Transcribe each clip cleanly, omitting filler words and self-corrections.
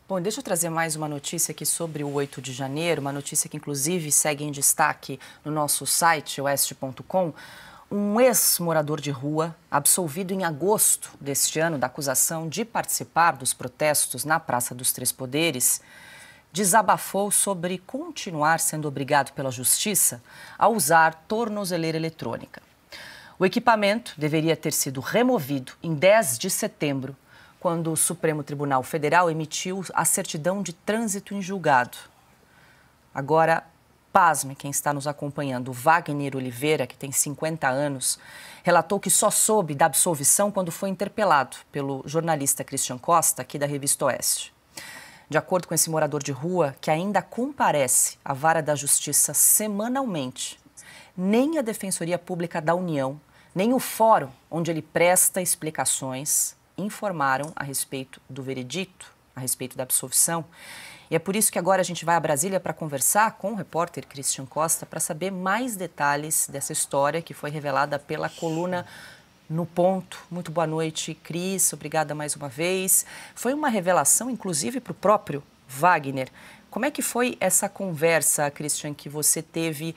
Bom, deixa eu trazer mais uma notícia aqui sobre o 8 de janeiro, uma notícia que inclusive segue em destaque no nosso site, oeste.com. Um ex-morador de rua, absolvido em agosto deste ano da acusação de participar dos protestos na Praça dos Três Poderes, desabafou sobre continuar sendo obrigado pela Justiça a usar tornozeleira eletrônica. O equipamento deveria ter sido removido em 10 de setembro, quando o Supremo Tribunal Federal emitiu a certidão de trânsito em julgado. Agora, pasme quem está nos acompanhando, o Wagner Oliveira, que tem 50 anos, relatou que só soube da absolvição quando foi interpelado pelo jornalista Christian Costa, aqui da Revista Oeste. De acordo com esse morador de rua, que ainda comparece à Vara da Justiça semanalmente, nem a Defensoria Pública da União, nem o fórum onde ele presta explicações informaram a respeito do veredicto, a respeito da absolvição. E é por isso que agora a gente vai a Brasília para conversar com o repórter Christian Costa para saber mais detalhes dessa história que foi revelada pela coluna No Ponto. Muito boa noite, Cris. Obrigada mais uma vez. Foi uma revelação, inclusive, para o próprio Wagner. Como é que foi essa conversa, Christian, que você teve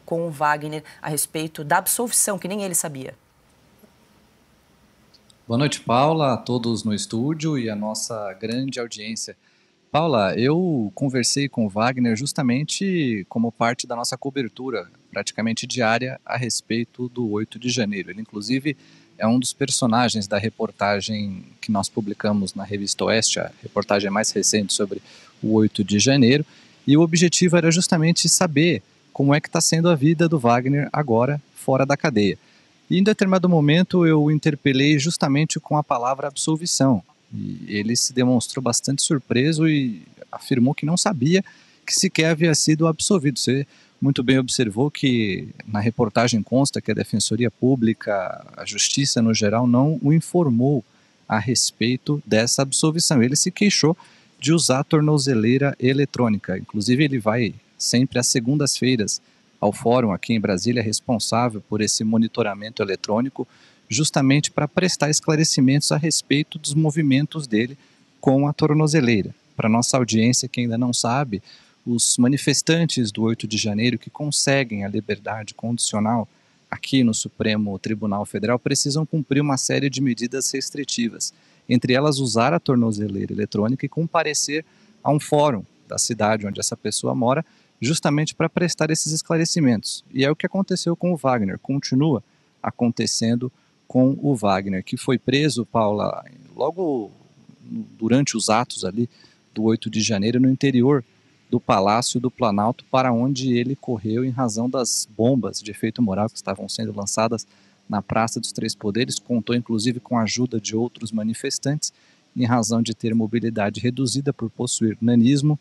com o Wagner a respeito da absolvição, que nem ele sabia? Boa noite, Paula, a todos no estúdio e a nossa grande audiência. Paula, eu conversei com o Wagner justamente como parte da nossa cobertura praticamente diária a respeito do 8 de janeiro. Ele, inclusive, é um dos personagens da reportagem que nós publicamos na Revista Oeste, a reportagem mais recente sobre o 8 de janeiro, e o objetivo era justamente saber como é que está sendo a vida do Wagner agora fora da cadeia. E em determinado momento eu o interpelei justamente com a palavra absolvição. E ele se demonstrou bastante surpreso e afirmou que não sabia que sequer havia sido absolvido. Você muito bem observou que na reportagem consta que a Defensoria Pública, a Justiça no geral, não o informou a respeito dessa absolvição. Ele se queixou de usar a tornozeleira eletrônica. Inclusive ele vai sempre às segundas-feiras ao fórum aqui em Brasília, responsável por esse monitoramento eletrônico, justamente para prestar esclarecimentos a respeito dos movimentos dele com a tornozeleira. Para nossa audiência que ainda não sabe, os manifestantes do 8 de janeiro que conseguem a liberdade condicional aqui no Supremo Tribunal Federal precisam cumprir uma série de medidas restritivas, entre elas usar a tornozeleira eletrônica e comparecer a um fórum da cidade onde essa pessoa mora, justamente para prestar esses esclarecimentos. E é o que aconteceu com o Wagner, continua acontecendo com o Wagner, que foi preso, Paula, logo durante os atos ali do 8 de janeiro, no interior do Palácio do Planalto, para onde ele correu em razão das bombas de efeito moral que estavam sendo lançadas na Praça dos Três Poderes, contou inclusive com a ajuda de outros manifestantes, em razão de ter mobilidade reduzida por possuir nanismo,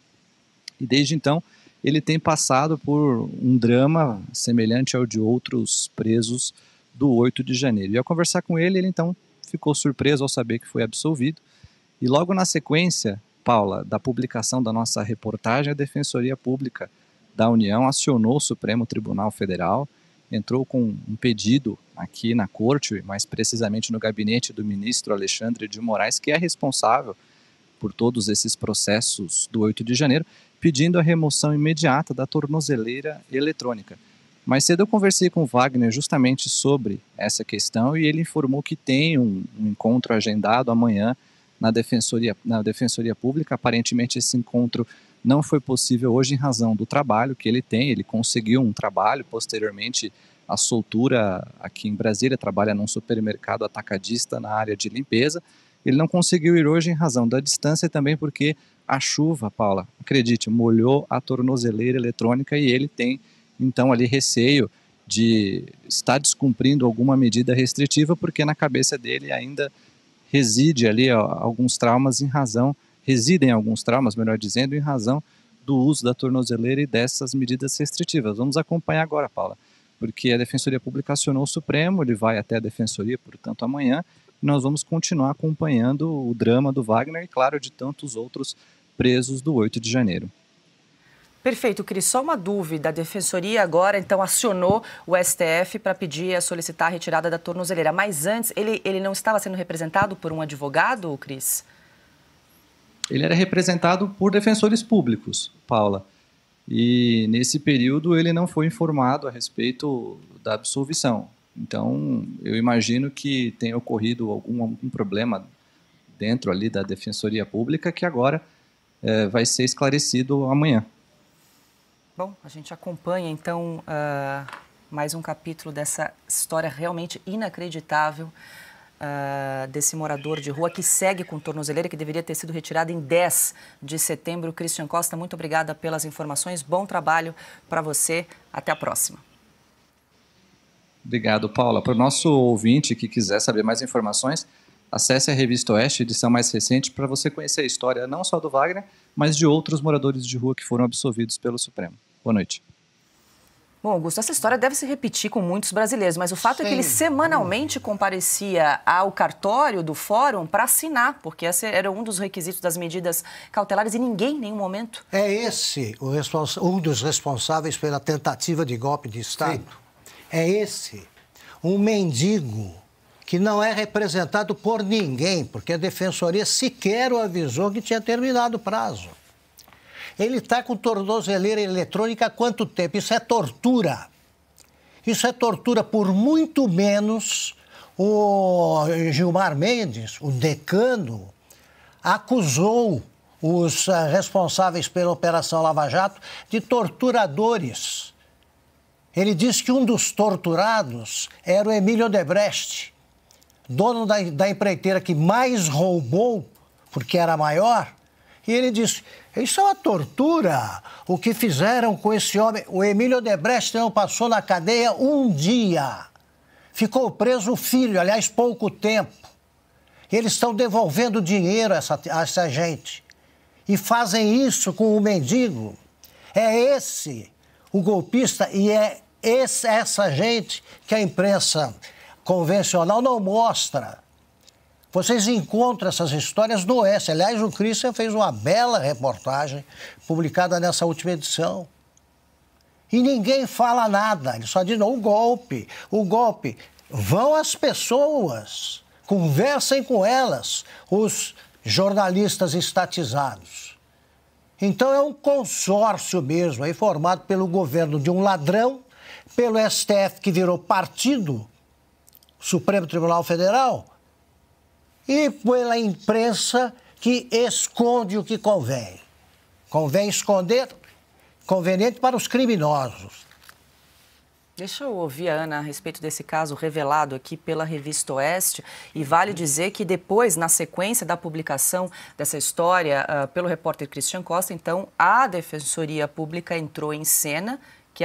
e desde então ele tem passado por um drama semelhante ao de outros presos do 8 de janeiro. E ao conversar com ele, ele então ficou surpreso ao saber que foi absolvido. E logo na sequência, Paula, da publicação da nossa reportagem, a Defensoria Pública da União acionou o Supremo Tribunal Federal, entrou com um pedido aqui na corte, mais precisamente no gabinete do ministro Alexandre de Moraes, que é responsável por todos esses processos do 8 de janeiro, pedindo a remoção imediata da tornozeleira eletrônica. Mais cedo eu conversei com o Wagner justamente sobre essa questão e ele informou que tem um encontro agendado amanhã na Defensoria Pública. Aparentemente esse encontro não foi possível hoje em razão do trabalho que ele tem. Ele conseguiu um trabalho, posteriormente a soltura aqui em Brasília, trabalha num supermercado atacadista na área de limpeza. Ele não conseguiu ir hoje em razão da distância e também porque a chuva, Paula, acredite, molhou a tornozeleira eletrônica e ele tem, então, ali receio de estar descumprindo alguma medida restritiva, porque na cabeça dele ainda reside ali alguns traumas residem alguns traumas, melhor dizendo, em razão do uso da tornozeleira e dessas medidas restritivas. Vamos acompanhar agora, Paula, porque a Defensoria Pública acionou o Supremo, ele vai até a Defensoria, portanto, amanhã, e nós vamos continuar acompanhando o drama do Wagner e, claro, de tantos outros presos do 8 de janeiro. Perfeito, Cris. Só uma dúvida. A Defensoria agora, então, acionou o STF para pedir, solicitar a retirada da tornozeleira. Mas antes, ele não estava sendo representado por um advogado, Cris? ele era representado por defensores públicos, Paula. E nesse período ele não foi informado a respeito da absolvição. Então, eu imagino que tenha ocorrido algum problema dentro ali da Defensoria Pública que agora vai ser esclarecido amanhã. Bom, a gente acompanha então mais um capítulo dessa história realmente inacreditável desse morador de rua que segue com tornozeleira, que deveria ter sido retirada em 10 de setembro. Christian Costa, muito obrigada pelas informações. Bom trabalho para você. Até a próxima. Obrigado, Paula. Para o nosso ouvinte que quiser saber mais informações, acesse a Revista Oeste, edição mais recente, para você conhecer a história não só do Wagner, mas de outros moradores de rua que foram absolvidos pelo Supremo. Boa noite. Bom, Augusto, essa história deve se repetir com muitos brasileiros, mas o fato é que ele semanalmente comparecia ao cartório do fórum para assinar, porque esse era um dos requisitos das medidas cautelares e ninguém, em nenhum momento... É esse um dos responsáveis pela tentativa de golpe de Estado. Sim. É esse, um mendigo que não é representado por ninguém, porque a Defensoria sequer o avisou que tinha terminado o prazo. Ele está com tornozeleira eletrônica há quanto tempo? Isso é tortura. Isso é tortura por muito menos. O Gilmar Mendes, o decano, acusou os responsáveis pela Operação Lava Jato de torturadores. Ele disse que um dos torturados era o Emílio Odebrecht, dono da empreiteira que mais roubou, porque era maior. E ele disse, isso é uma tortura, o que fizeram com esse homem. O Emílio Odebrecht não passou na cadeia um dia. Ficou preso o filho, aliás, pouco tempo. Eles estão devolvendo dinheiro a essa gente. E fazem isso com o mendigo. É esse o golpista e é essa gente que a imprensa convencional não mostra. Vocês encontram essas histórias no Oeste. Aliás, o Christian fez uma bela reportagem publicada nessa última edição. E ninguém fala nada. Ele só diz, não, o golpe. Vão as pessoas, conversem com elas, os jornalistas estatizados. Então é um consórcio mesmo, aí formado pelo governo de um ladrão, pelo STF que virou partido, Supremo Tribunal Federal, e pela imprensa que esconde o que convém. Convém esconder, conveniente para os criminosos. Deixa eu ouvir a Ana a respeito desse caso revelado aqui pela Revista Oeste. E vale dizer que depois, na sequência da publicação dessa história pelo repórter Christian Costa, então a Defensoria Pública entrou em cena, que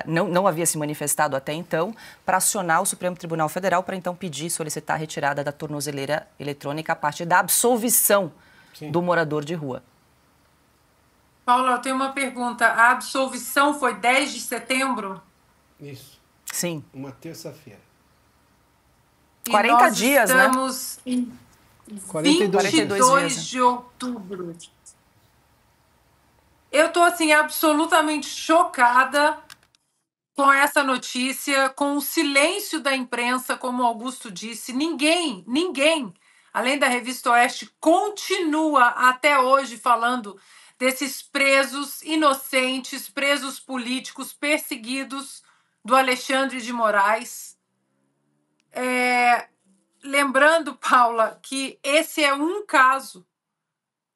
não havia se manifestado até então, para acionar o Supremo Tribunal Federal para então pedir, solicitar a retirada da tornozeleira eletrônica a partir da absolvição do morador de rua. Paula, eu tenho uma pergunta. A absolvição foi 10 de setembro? Isso. Sim. Uma terça-feira. 40 dias, né? Estamos em 42 22 de outubro. Eu estou, assim, absolutamente chocada com essa notícia, com o silêncio da imprensa, como o Augusto disse. Ninguém, além da Revista Oeste, continua até hoje falando desses presos inocentes, presos políticos, perseguidos do Alexandre de Moraes. Lembrando, Paula, que esse é um caso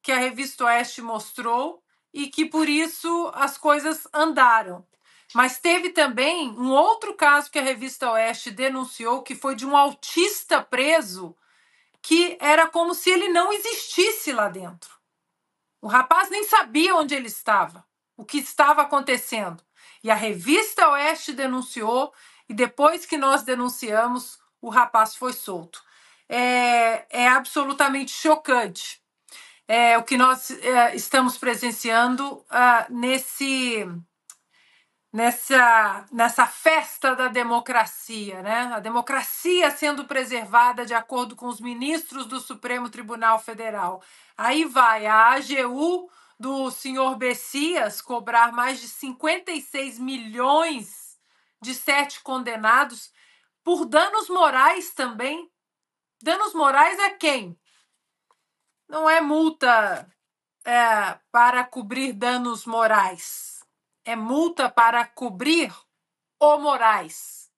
que a Revista Oeste mostrou e que, por isso, as coisas andaram. Mas teve também um outro caso que a Revista Oeste denunciou, que foi de um autista preso, que era como se ele não existisse lá dentro. O rapaz nem sabia onde ele estava, o que estava acontecendo. E a Revista Oeste denunciou, e depois que nós denunciamos, o rapaz foi solto. É absolutamente chocante o que nós estamos presenciando nessa festa da democracia, né? A democracia sendo preservada de acordo com os ministros do Supremo Tribunal Federal. Aí vai a AGU do senhor Bessias cobrar mais de 56 milhões de 7 condenados por danos morais também. Danos morais a quem? não é multa para cobrir danos morais. É multa para cobrir o Moraes.